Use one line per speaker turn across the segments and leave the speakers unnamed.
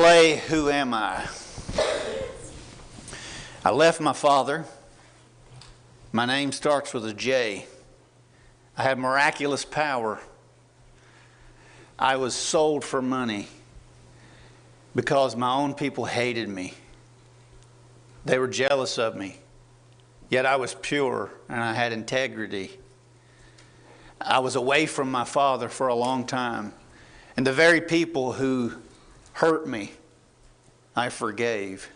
play Who Am I? I left my father. My name starts with a J. I have miraculous power. I was sold for money because my own people hated me. They were jealous of me. Yet I was pure and I had integrity. I was away from my father for a long time. And the very people who hurt me, I forgave.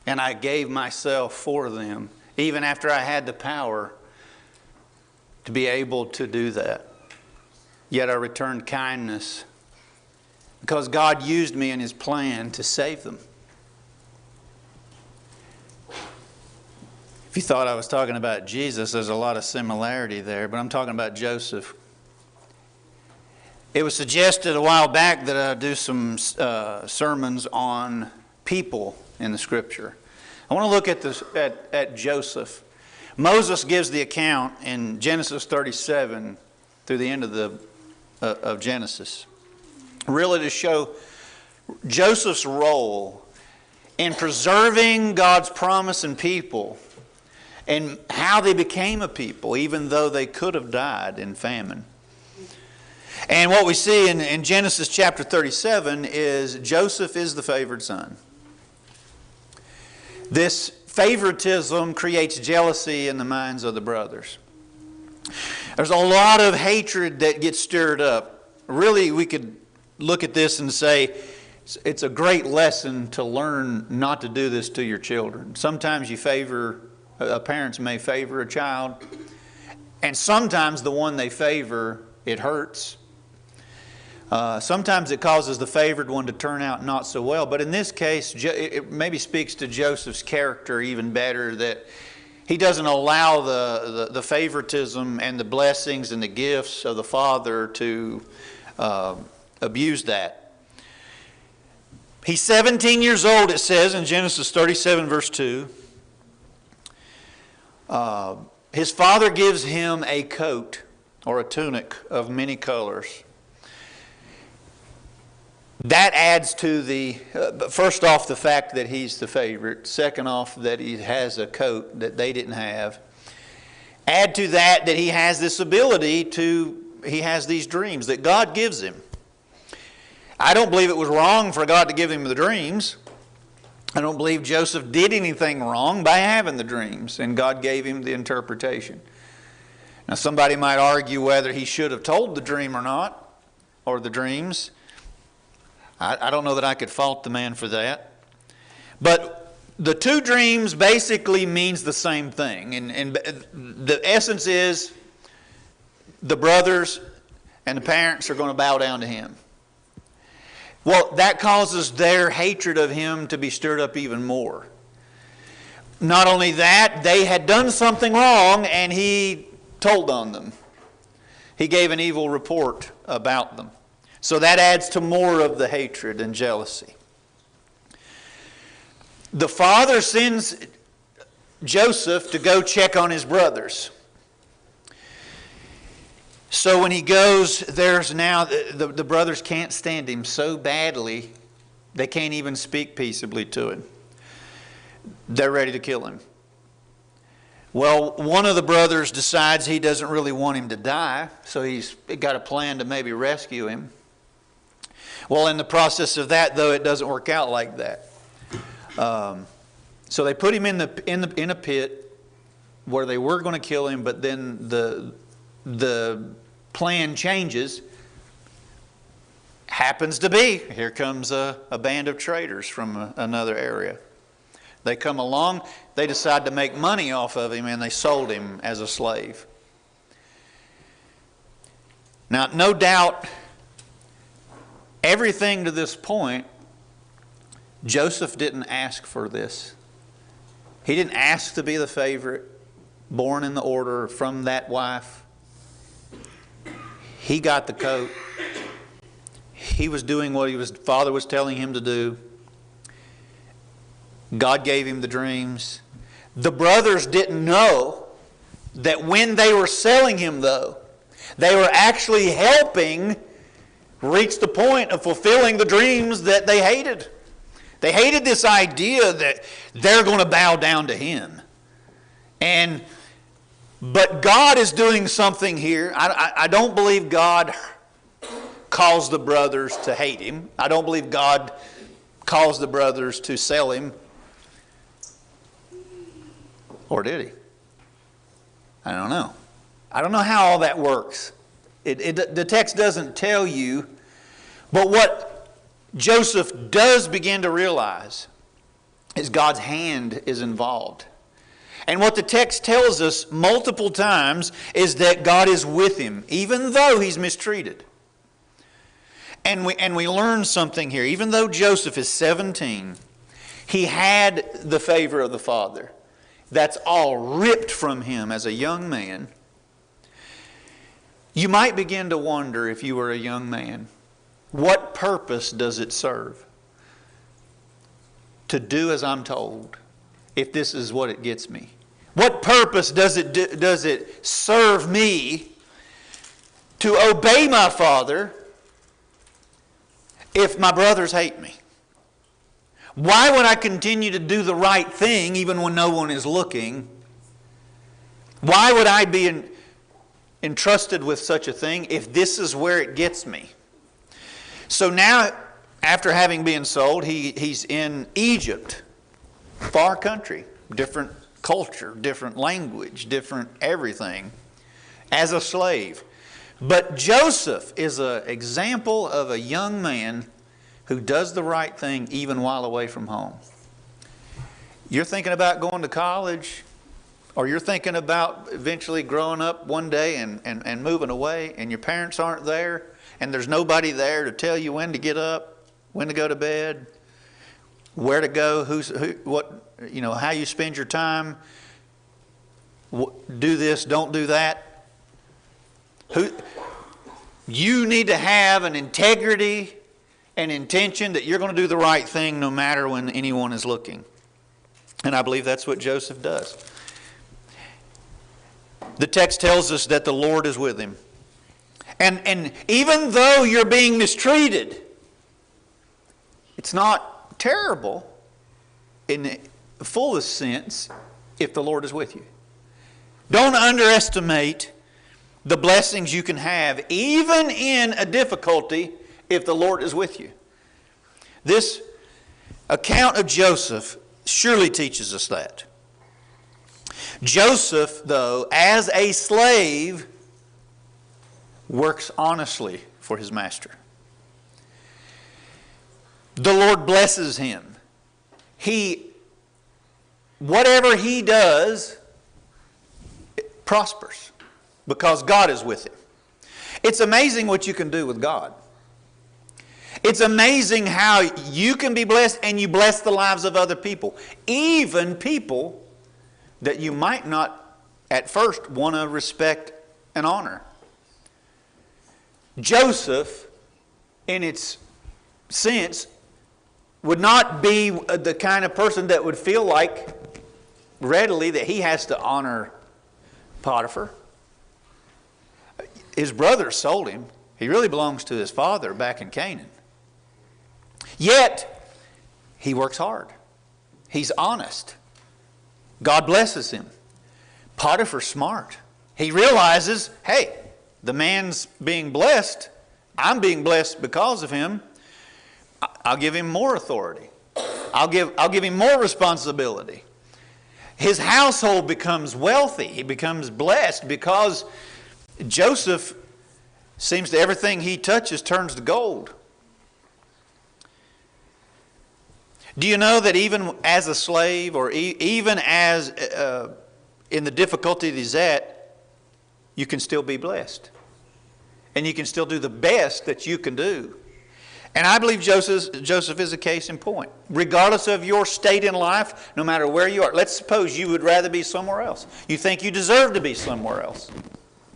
And I gave myself for them, even after I had the power to be able to do that. Yet I returned kindness because God used me in His plan to save them. If you thought I was talking about Jesus, there's a lot of similarity there, but I'm talking about Joseph. It was suggested a while back that I do some sermons on people in the Scripture. I want to look at Joseph. Moses gives the account in Genesis 37 through the end of Genesis, really to show Joseph's role in preserving God's promise and people, and how they became a people, even though they could have died in famine. And what we see in Genesis chapter 37 is Joseph is the favored son. This favoritism creates jealousy in the minds of the brothers. There's a lot of hatred that gets stirred up. Really, we could look at this and say, it's a great lesson to learn not to do this to your children. Sometimes parents may favor a child, and sometimes the one they favor, it hurts. Sometimes it causes the favored one to turn out not so well. But in this case, it maybe speaks to Joseph's character even better, that he doesn't allow the favoritism and the blessings and the gifts of the father to abuse that. He's 17 years old, it says in Genesis 37 verse 2. His father gives him a coat or a tunic of many colors. That adds to first off, the fact that he's the favorite. Second off, that he has a coat that they didn't have. Add to that he has this ability he has these dreams that God gives him. I don't believe it was wrong for God to give him the dreams. I don't believe Joseph did anything wrong by having the dreams, and God gave him the interpretation. Now, somebody might argue whether he should have told the dream or not, or the dreams. I don't know that I could fault the man for that. But the two dreams basically means the same thing. And the essence is the brothers and the parents are going to bow down to him. Well, that causes their hatred of him to be stirred up even more. Not only that, they had done something wrong and he told on them. He gave an evil report about them. So that adds to more of the hatred and jealousy. The father sends Joseph to go check on his brothers. So when he goes, there's now, the brothers can't stand him so badly, they can't even speak peaceably to him. They're ready to kill him. Well, one of the brothers decides he doesn't really want him to die, so he's got a plan to maybe rescue him. Well, in the process of that, though, it doesn't work out like that. So they put him in a pit where they were going to kill him, but then the plan changes. Happens to be, here comes a band of traders from another area. They come along, they decide to make money off of him, and they sold him as a slave. Now, no doubt, everything to this point, Joseph didn't ask for this. He didn't ask to be the favorite, born in the order from that wife. He got the coat. He was doing what his father was telling him to do. God gave him the dreams. The brothers didn't know that when they were selling him, though, they were actually helping reach the point of fulfilling the dreams that they hated. They hated this idea that they're going to bow down to him. But God is doing something here. I don't believe God caused the brothers to hate him. I don't believe God caused the brothers to sell him. Or did he? I don't know. I don't know how all that works. The text doesn't tell you. But what Joseph does begin to realize is God's hand is involved. And what the text tells us multiple times is that God is with him, even though he's mistreated. And we learn something here. Even though Joseph is 17, he had the favor of the Father. That's all ripped from him as a young man. You might begin to wonder, if you were a young man, what purpose does it serve to do as I'm told, if this is what it gets me? What purpose does it serve me to obey my father if my brothers hate me? Why would I continue to do the right thing even when no one is looking? Why would I be entrusted with such a thing if this is where it gets me? So now, after having been sold, he's in Egypt, far country, different culture, different language, different everything, as a slave. But Joseph is an example of a young man who does the right thing even while away from home. You're thinking about going to college, or you're thinking about eventually growing up one day and moving away, and your parents aren't there, and there's nobody there to tell you when to get up, when to go to bed, where to go, how you spend your time, do this, don't do that. You need to have an integrity and intention that you're going to do the right thing no matter when anyone is looking. And I believe that's what Joseph does. The text tells us that the Lord is with him. And even though you're being mistreated, it's not terrible in the fullest sense if the Lord is with you. Don't underestimate the blessings you can have, even in a difficulty, if the Lord is with you. This account of Joseph surely teaches us that. Joseph, though, as a slave, works honestly for his master. The Lord blesses him. Whatever he does, it prospers because God is with him. It's amazing what you can do with God. It's amazing how you can be blessed and you bless the lives of other people. Even people that you might not at first want to respect and honor. Joseph, in its sense, would not be the kind of person that would feel like readily that he has to honor Potiphar. His brothers sold him. He really belongs to his father back in Canaan. Yet, he works hard. He's honest. God blesses him. Potiphar's smart. He realizes, hey, the man's being blessed. I'm being blessed because of him. I'll give him more authority. I'll give him more responsibility. His household becomes wealthy. He becomes blessed because Joseph seems to everything he touches turns to gold. Do you know that even as a slave, or even as in the difficulty that he's at, you can still be blessed. And you can still do the best that you can do. And I believe Joseph is a case in point. Regardless of your state in life, no matter where you are. Let's suppose you would rather be somewhere else. You think you deserve to be somewhere else.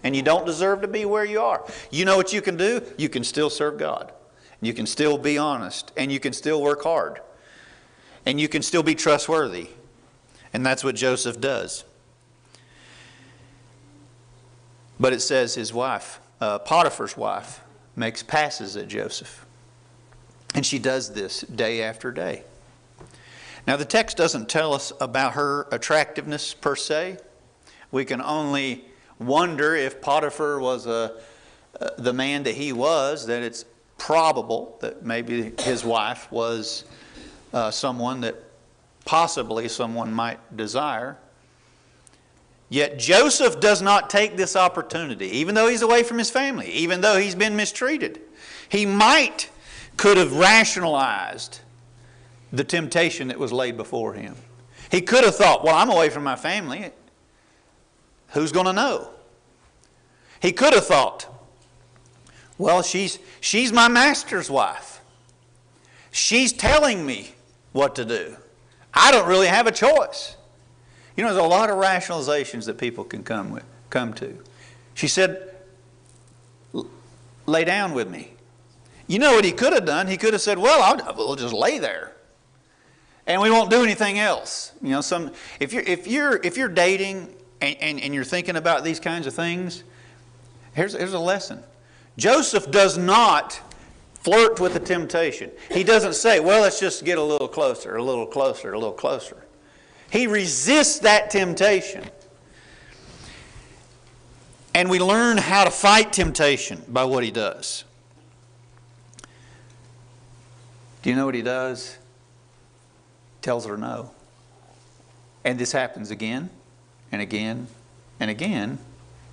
And you don't deserve to be where you are. You know what you can do? You can still serve God. You can still be honest. And you can still work hard. And you can still be trustworthy. And that's what Joseph does. But it says his wife, Potiphar's wife, makes passes at Joseph. And she does this day after day. Now, the text doesn't tell us about her attractiveness per se. We can only wonder if Potiphar was the man that he was, that it's probable that maybe his wife was someone that possibly someone might desire. Yet Joseph does not take this opportunity, even though he's away from his family, even though he's been mistreated. He could have rationalized the temptation that was laid before him. He could have thought, well, I'm away from my family. Who's going to know? He could have thought, well, she's my master's wife. She's telling me what to do. I don't really have a choice. You know, there's a lot of rationalizations that people can come to. She said, lay down with me. You know what he could have done? He could have said, well, we'll just lay there, and we won't do anything else. You know, if you're dating and you're thinking about these kinds of things, here's a lesson. Joseph does not flirt with the temptation. He doesn't say, well, let's just get a little closer, a little closer, a little closer. He resists that temptation. And we learn how to fight temptation by what he does. Do you know what he does? Tells her no. And this happens again and again and again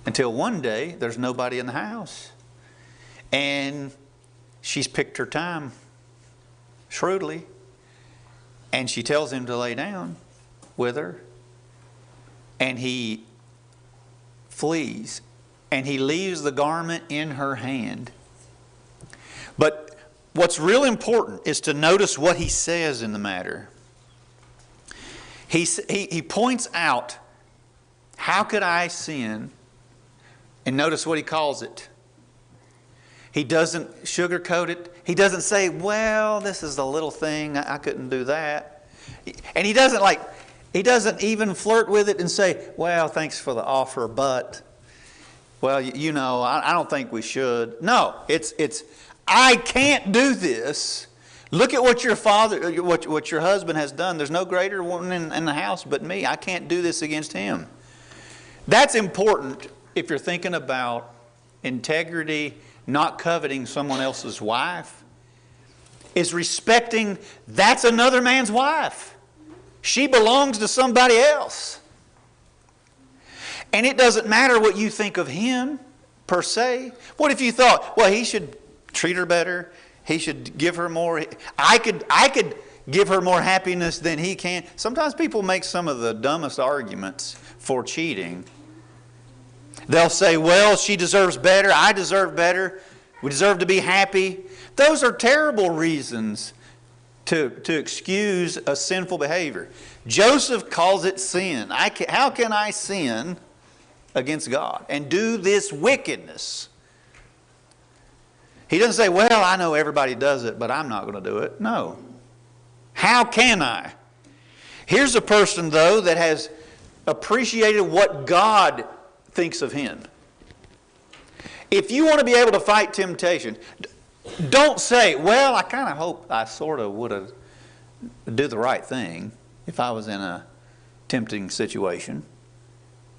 until one day there's nobody in the house. And she's picked her time shrewdly, and she tells him to lay down with her, and he flees, and he leaves the garment in her hand. But what's real important is to notice what he says in the matter. He points out, how could I sin? And notice what he calls it. He doesn't sugarcoat it. He doesn't say, well, this is a little thing, I couldn't do that. And he doesn't even flirt with it and say, well, thanks for the offer, but, well, you know, I don't think we should. No, it's I can't do this. Look at what your husband has done. There's no greater one in the house but me. I can't do this against him. That's important if you're thinking about integrity, not coveting someone else's wife, is respecting that's another man's wife. She belongs to somebody else. And it doesn't matter what you think of him per se. What if you thought, well, he should treat her better, he should give her more, I could give her more happiness than he can. Sometimes people make some of the dumbest arguments for cheating. They'll say, well, she deserves better, I deserve better, we deserve to be happy. Those are terrible reasons to excuse a sinful behavior. Joseph calls it sin. How can I sin against God and do this wickedness? He doesn't say, well, I know everybody does it, but I'm not going to do it. No. How can I? Here's a person, though, that has appreciated what God thinks of him. If you want to be able to fight temptation, don't say, well, I kind of hope I sort of would have do the right thing if I was in a tempting situation.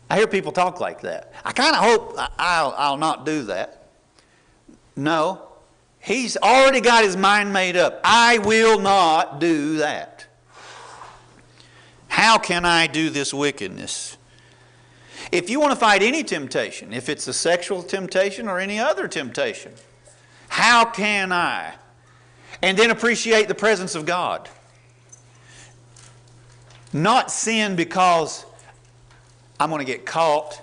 I hear people talk like that. I kind of hope I'll not do that. No, he's already got his mind made up. I will not do that. How can I do this wickedness? If you want to fight any temptation, if it's a sexual temptation or any other temptation, how can I? And then appreciate the presence of God. Not sin because I'm going to get caught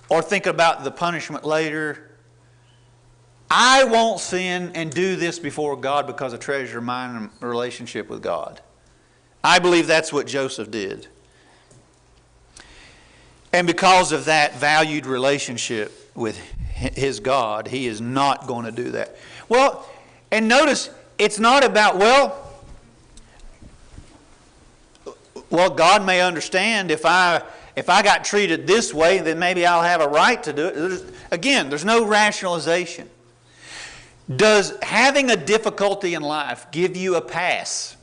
or think about the punishment later. I won't sin and do this before God because I treasure my relationship with God. I believe that's what Joseph did. And because of that valued relationship with his God, he is not going to do that. Well, and notice, it's not about, well, God may understand if I got treated this way, then maybe I'll have a right to do it. Again, there's no rationalization. Does having a difficulty in life give you a pass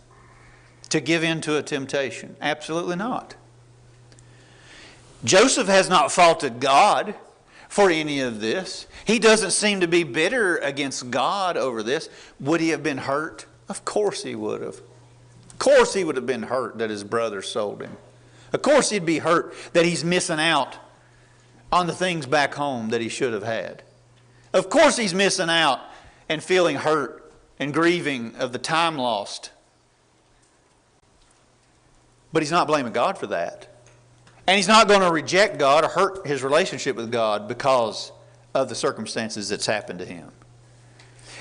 to give in to a temptation? Absolutely not. Joseph has not faulted God for any of this. He doesn't seem to be bitter against God over this. Would he have been hurt? Of course he would have. Of course he would have been hurt that his brother sold him. Of course he'd be hurt that he's missing out on the things back home that he should have had. Of course he's missing out and feeling hurt and grieving of the time lost. But he's not blaming God for that. And he's not going to reject God or hurt his relationship with God because of the circumstances that's happened to him.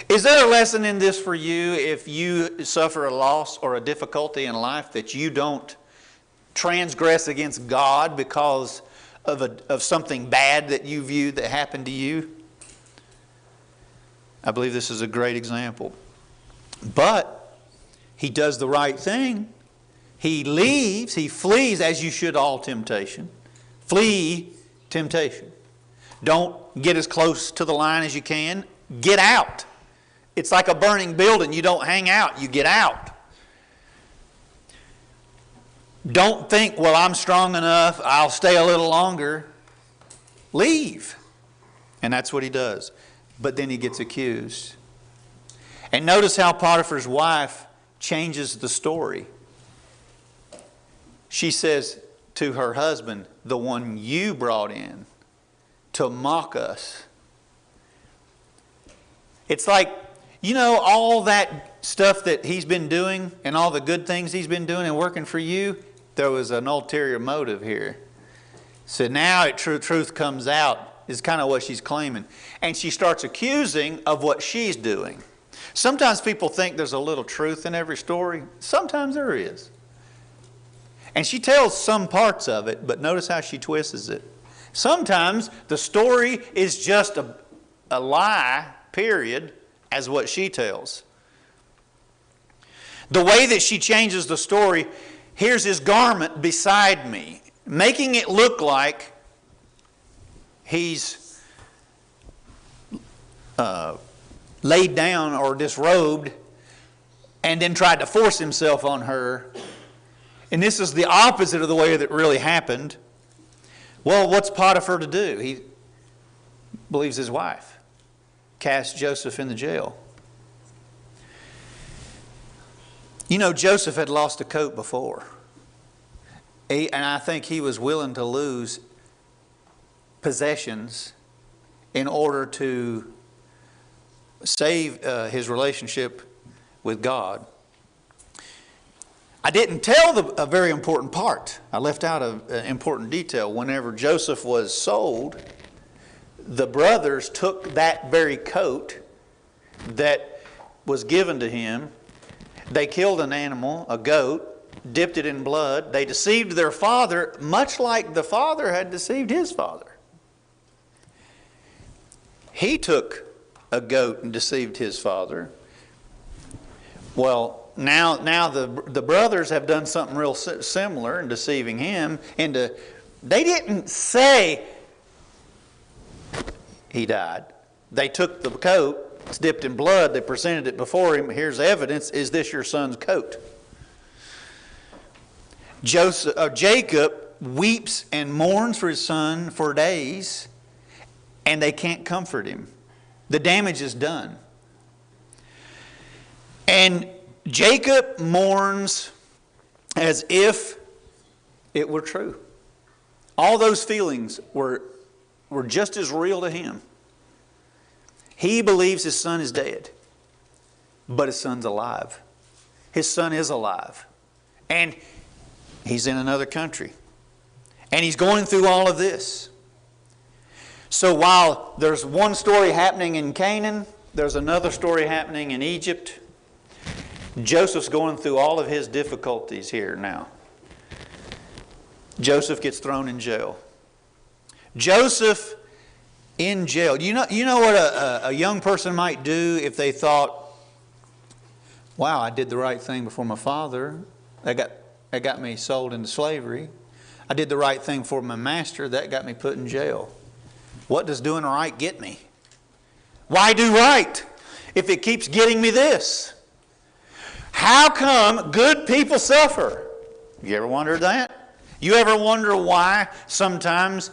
Is there a lesson in this for you if you suffer a loss or a difficulty in life, that you don't transgress against God because of something bad that you viewed that happened to you? I believe this is a great example. But he does the right thing. He leaves, he flees, as you should all temptation. Flee temptation. Don't get as close to the line as you can. Get out. It's like a burning building. You don't hang out, you get out. Don't think, well, I'm strong enough, I'll stay a little longer. Leave. And that's what he does. But then he gets accused. And notice how Potiphar's wife changes the story. She says to her husband, the one you brought in to mock us. It's like, you know, all that stuff that he's been doing and all the good things he's been doing and working for you, there was an ulterior motive here. So now truth comes out, is kind of what she's claiming. And she starts accusing of what she's doing. Sometimes people think there's a little truth in every story. Sometimes there is. And she tells some parts of it, but notice how she twists it. Sometimes the story is just a lie, period, as what she tells. The way that she changes the story, here's his garment beside me, making it look like he's laid down or disrobed and then tried to force himself on her. And this is the opposite of the way that really happened. Well, what's Potiphar to do? He believes his wife cast Joseph in the jail. You know, Joseph had lost a coat before. And I think he was willing to lose possessions in order to save his relationship with God. I didn't tell a very important part. I left out an important detail. Whenever Joseph was sold, the brothers took that very coat that was given to him. They killed an animal, a goat, dipped it in blood. They deceived their father, much like the father had deceived his father. He took a goat and deceived his father. Well, now the brothers have done something real similar in deceiving him. They didn't say he died. They took the coat, it's dipped in blood, they presented it before him. Here's evidence. Is this your son's coat? Jacob weeps and mourns for his son for days, and they can't comfort him. The damage is done. And Jacob mourns as if it were true. All those feelings were just as real to him. He believes his son is dead, but his son's alive. His son is alive. And he's in another country. And he's going through all of this. So while there's one story happening in Canaan, there's another story happening in Egypt. Joseph's going through all of his difficulties here now. Joseph gets thrown in jail. Joseph in jail. You know what a young person might do if they thought, wow, I did the right thing before my father. That got me sold into slavery. I did the right thing for my master. That got me put in jail. What does doing right get me? Why do right if it keeps getting me this? How come good people suffer? You ever wondered that? You ever wonder why sometimes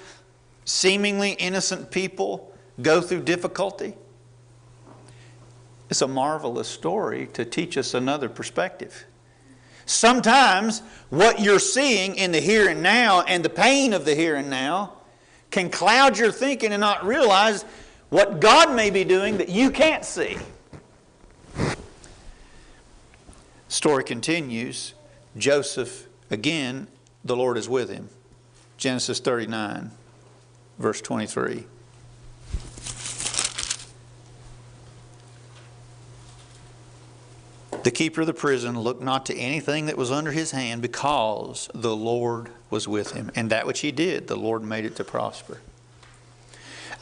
seemingly innocent people go through difficulty? It's a marvelous story to teach us another perspective. Sometimes what you're seeing in the here and now and the pain of the here and now can cloud your thinking and not realize what God may be doing that you can't see. Story continues. Joseph, again, the Lord is with him. Genesis 39, verse 23. The keeper of the prison looked not to anything that was under his hand, because the Lord was with him. And that which he did, the Lord made it to prosper.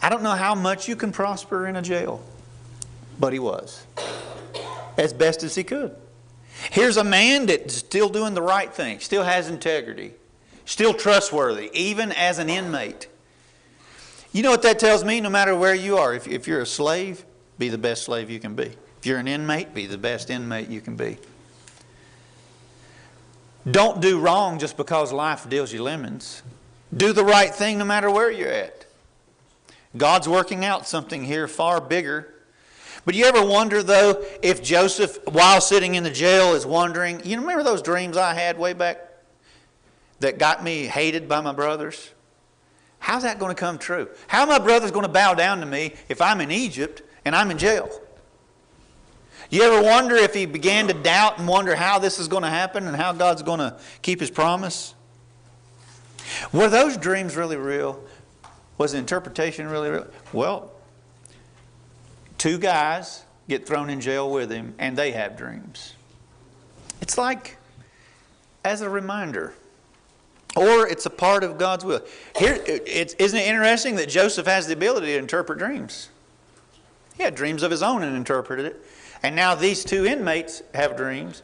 I don't know how much you can prosper in a jail, but he was, as best as he could. Here's a man that's still doing the right thing, still has integrity, still trustworthy, even as an inmate. You know what that tells me? No matter where you are, if you're a slave, be the best slave you can be. If you're an inmate, be the best inmate you can be. Don't do wrong just because life deals you lemons. Do the right thing no matter where you're at. God's working out something here far bigger. But you ever wonder, though, if Joseph, while sitting in the jail, is wondering, you remember those dreams I had way back that got me hated by my brothers? How's that going to come true? How are my brothers going to bow down to me if I'm in Egypt and I'm in jail? You ever wonder if he began to doubt and wonder how this is going to happen and how God's going to keep his promise? Were those dreams really real? Was the interpretation really real? Well, two guys get thrown in jail with him and they have dreams. It's like as a reminder. Or it's a part of God's will. Isn't it interesting that Joseph has the ability to interpret dreams? He had dreams of his own and interpreted it. And now these two inmates have dreams.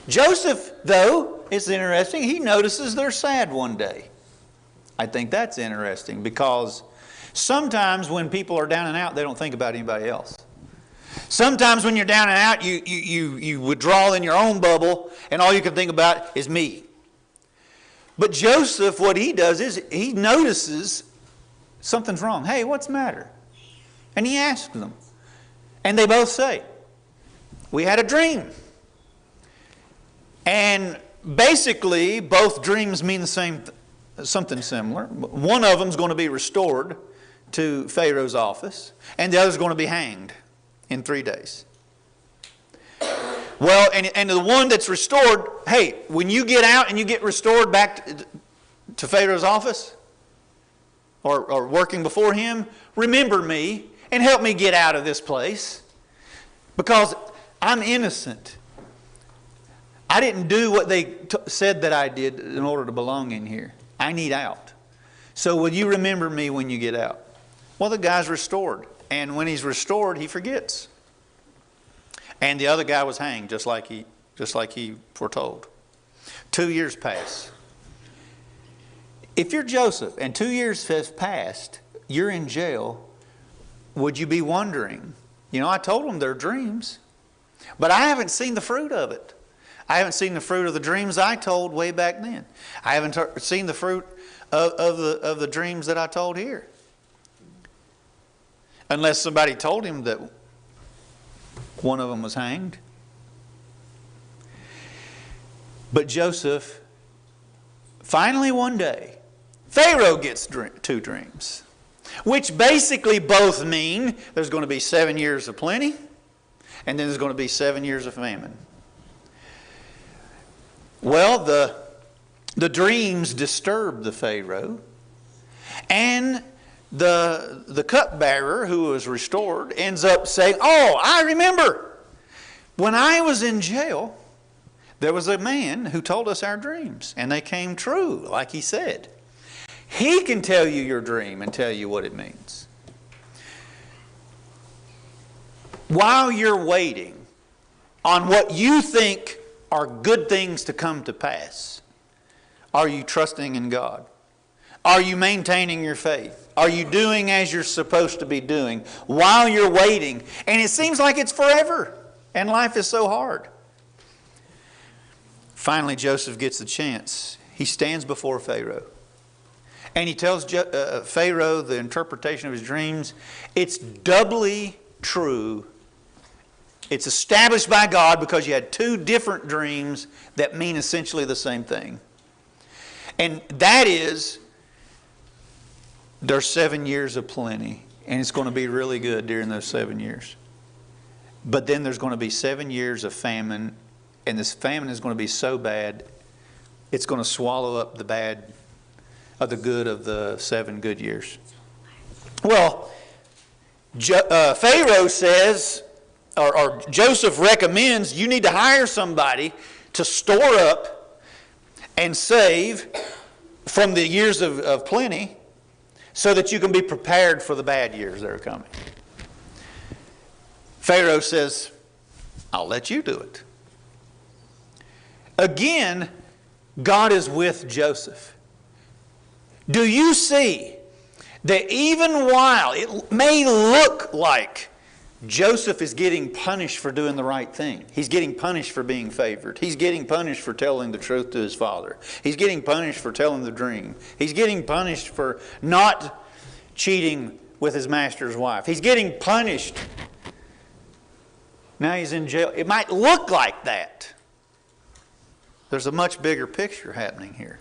Joseph, though, it's interesting, he notices they're sad one day. I think that's interesting because sometimes when people are down and out, they don't think about anybody else. Sometimes when you're down and out, you withdraw in your own bubble and all you can think about is me. But Joseph, what he does is he notices something's wrong. Hey, what's the matter? And he asks them. And they both say, we had a dream. And basically, both dreams mean the same, something similar. One of them is going to be restored to Pharaoh's office, and the other is going to be hanged in 3 days. Well, and the one that's restored, hey, when you get out and you get restored back to Pharaoh's office or working before him, remember me and help me get out of this place because I'm innocent. I didn't do what they said that I did in order to belong in here. I need out. So will you remember me when you get out? Well, the guy's restored. And when he's restored, he forgets. And the other guy was hanged just like he foretold. 2 years pass. If you're Joseph and 2 years has passed, you're in jail, would you be wondering, I told them they're dreams. But I haven't seen the fruit of it. I haven't seen the fruit of the dreams I told way back then. I haven't seen the fruit of the dreams that I told here. Unless somebody told him that one of them was hanged. But Joseph, finally one day, Pharaoh gets 2 dreams. Which basically both mean there's going to be 7 years of plenty. And then there's going to be 7 years of famine. Well, the dreams disturb the Pharaoh. And the cupbearer who was restored ends up saying, oh, I remember. When I was in jail, there was a man who told us our dreams. And they came true, like he said. He can tell you your dream and tell you what it means. While you're waiting on what you think are good things to come to pass, are you trusting in God? Are you maintaining your faith? Are you doing as you're supposed to be doing while you're waiting? And it seems like it's forever, and life is so hard. Finally, Joseph gets the chance. He stands before Pharaoh. And he tells Pharaoh the interpretation of his dreams. It's doubly true. It's established by God because you had two different dreams that mean essentially the same thing. And that is, there's 7 years of plenty. And it's going to be really good during those 7 years. But then there's going to be 7 years of famine. And this famine is going to be so bad, it's going to swallow up the bad of the good of the 7 good years. Well, Pharaoh says, or Joseph recommends, you need to hire somebody to store up and save from the years of plenty so that you can be prepared for the bad years that are coming. Pharaoh says, I'll let you do it. Again, God is with Joseph. Do you see that even while it may look like Joseph is getting punished for doing the right thing, he's getting punished for being favored, he's getting punished for telling the truth to his father, he's getting punished for telling the dream, he's getting punished for not cheating with his master's wife, he's getting punished, now he's in jail. It might look like that. There's a much bigger picture happening here.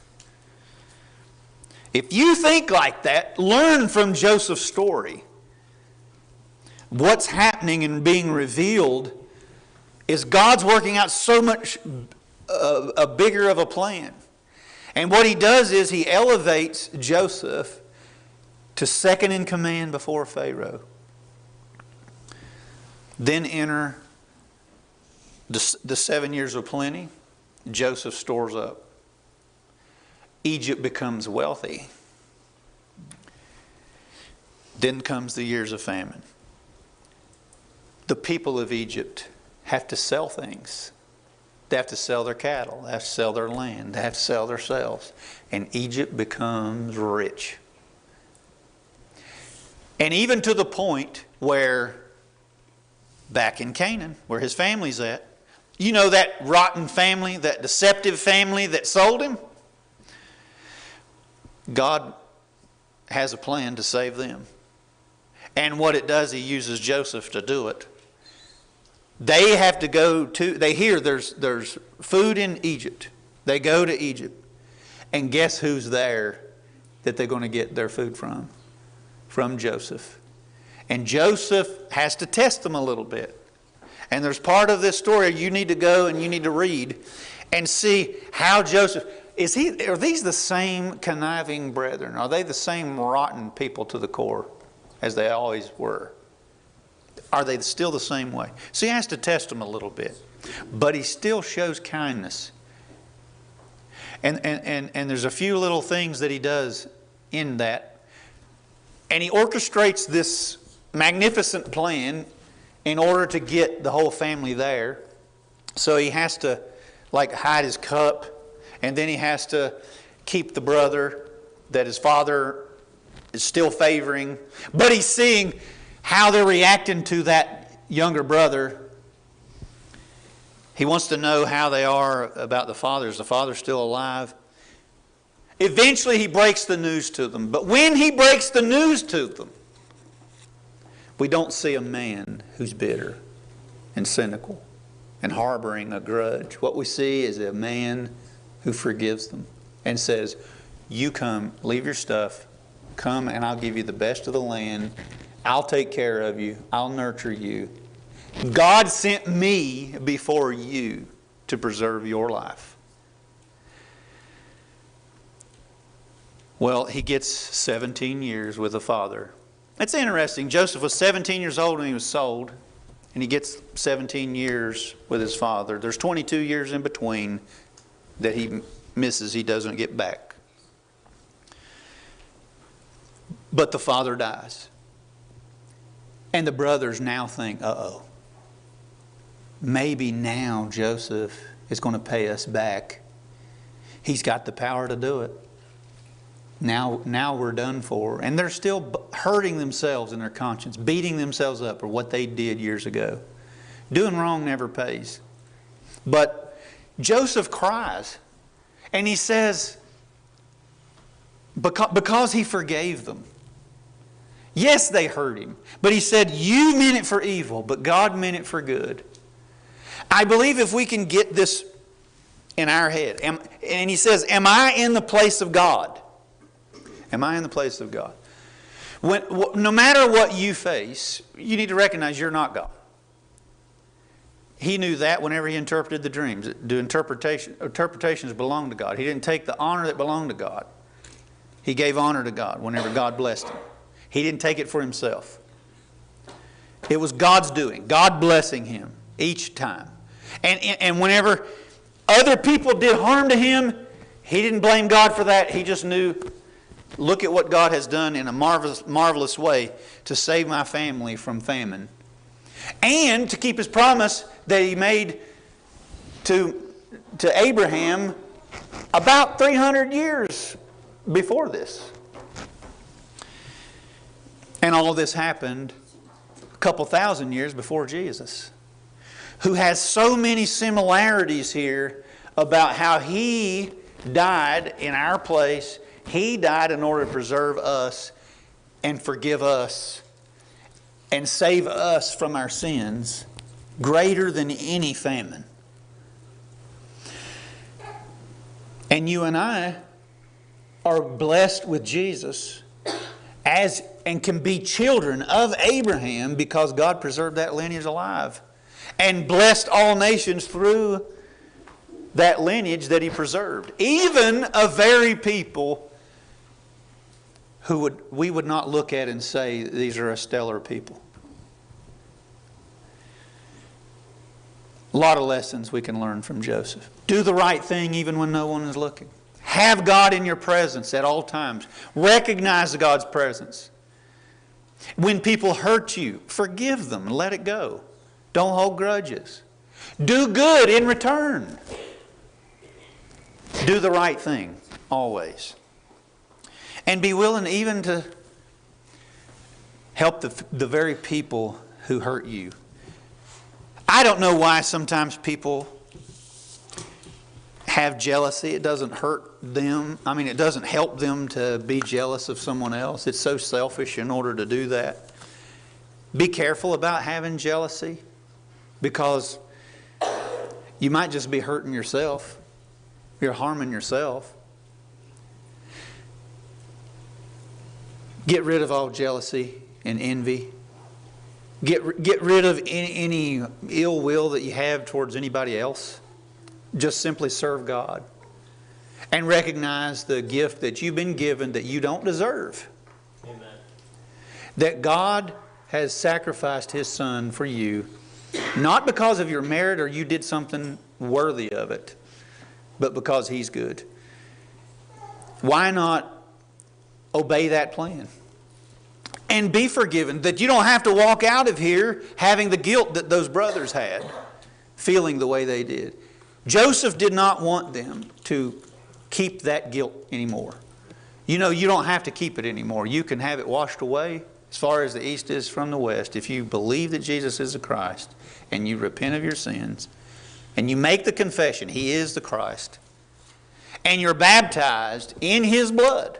If you think like that, learn from Joseph's story. What's happening and being revealed is God's working out so much a bigger of a plan. And what he does is he elevates Joseph to second in command before Pharaoh. Then enter the 7 years of plenty. Joseph stores up. Egypt becomes wealthy. Then comes the years of famine. The people of Egypt have to sell things. They have to sell their cattle. They have to sell their land. They have to sell themselves. And Egypt becomes rich. And even to the point where, back in Canaan, where his family's at, you know that rotten family, that deceptive family that sold him? God has a plan to save them. And what it does, he uses Joseph to do it. They have to go to, they hear there's food in Egypt. They go to Egypt. And guess who's there that they're going to get their food from? From Joseph. And Joseph has to test them a little bit. And there's part of this story you need to go and you need to read and see how Joseph, are these the same conniving brethren? Are they the same rotten people to the core as they always were? Are they still the same way? So he has to test them a little bit. But he still shows kindness. And there's a few little things that he does in that. And he orchestrates this magnificent plan in order to get the whole family there. So he has to hide his cup. And then he has to keep the brother that his father is still favoring. But he's seeing how they're reacting to that younger brother. He wants to know how they are about the father. Is the father still alive? Eventually he breaks the news to them. But when he breaks the news to them, we don't see a man who's bitter and cynical and harboring a grudge. What we see is a man who forgives them and says, you come, leave your stuff, come and I'll give you the best of the land. I'll take care of you. I'll nurture you. God sent me before you to preserve your life. Well, he gets 17 years with the father. It's interesting. Joseph was 17 years old when he was sold, and he gets 17 years with his father. There's 22 years in between that he misses, he doesn't get back. But the father dies. And the brothers now think, uh-oh, maybe now Joseph is going to pay us back. He's got the power to do it. Now we're done for. And they're still hurting themselves in their conscience, beating themselves up for what they did years ago. Doing wrong never pays. But Joseph cries. And he says, because he forgave them. Yes, they hurt him. But he said, you meant it for evil, but God meant it for good. I believe if we can get this in our head. And he says, am I in the place of God? Am I in the place of God? No matter what you face, you need to recognize you're not God. He knew that whenever he interpreted the dreams. The interpretations belong to God. He didn't take the honor that belonged to God. He gave honor to God whenever God blessed him. He didn't take it for himself. It was God's doing. God blessing him each time. And whenever other people did harm to him, he didn't blame God for that. He just knew, look at what God has done in a marvelous way to save my family from famine. And to keep his promise that he made to Abraham about 300 years before this. And all this happened a couple thousand years before Jesus, who has so many similarities here about how he died in our place. He died in order to preserve us and forgive us and save us from our sins, greater than any famine. And you and I are blessed with Jesus and can be children of Abraham because God preserved that lineage alive and blessed all nations through that lineage that he preserved. Even a very people who we would not look at and say these are a stellar people. A lot of lessons we can learn from Joseph. Do the right thing even when no one is looking. Have God in your presence at all times. Recognize God's presence. When people hurt you, forgive them and let it go. Don't hold grudges. Do good in return. Do the right thing always. And be willing even to help the very people who hurt you. I don't know why sometimes people have jealousy. It doesn't hurt them. I mean, it doesn't help them to be jealous of someone else. It's so selfish in order to do that. Be careful about having jealousy, because you might just be hurting yourself. You're harming yourself. Get rid of all jealousy and envy. Get rid of any ill will that you have towards anybody else. Just simply serve God. And recognize the gift that you've been given that you don't deserve. Amen. That God has sacrificed His Son for you, not because of your merit or you did something worthy of it, but because He's good. Why not obey that plan? And be forgiven, that you don't have to walk out of here having the guilt that those brothers had, feeling the way they did. Joseph did not want them to keep that guilt anymore. You know, you don't have to keep it anymore. You can have it washed away as far as the east is from the west. If you believe that Jesus is the Christ and you repent of your sins and you make the confession, He is the Christ, and you're baptized in His blood.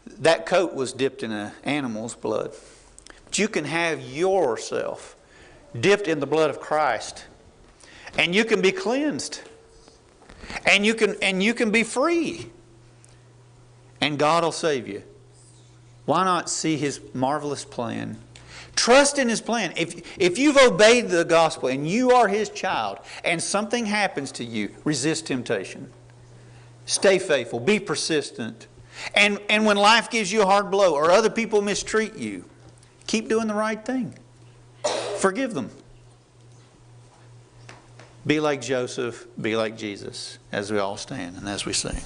That coat was dipped in an animal's blood. But you can have yourself dipped in the blood of Christ, and you can be cleansed. And you can be free. And God will save you. Why not see His marvelous plan? Trust in His plan. If you've obeyed the gospel and you are His child and something happens to you, resist temptation. Stay faithful. Be persistent. And when life gives you a hard blow or other people mistreat you, keep doing the right thing. Forgive them. Be like Joseph, be like Jesus, as we all stand and as we sing.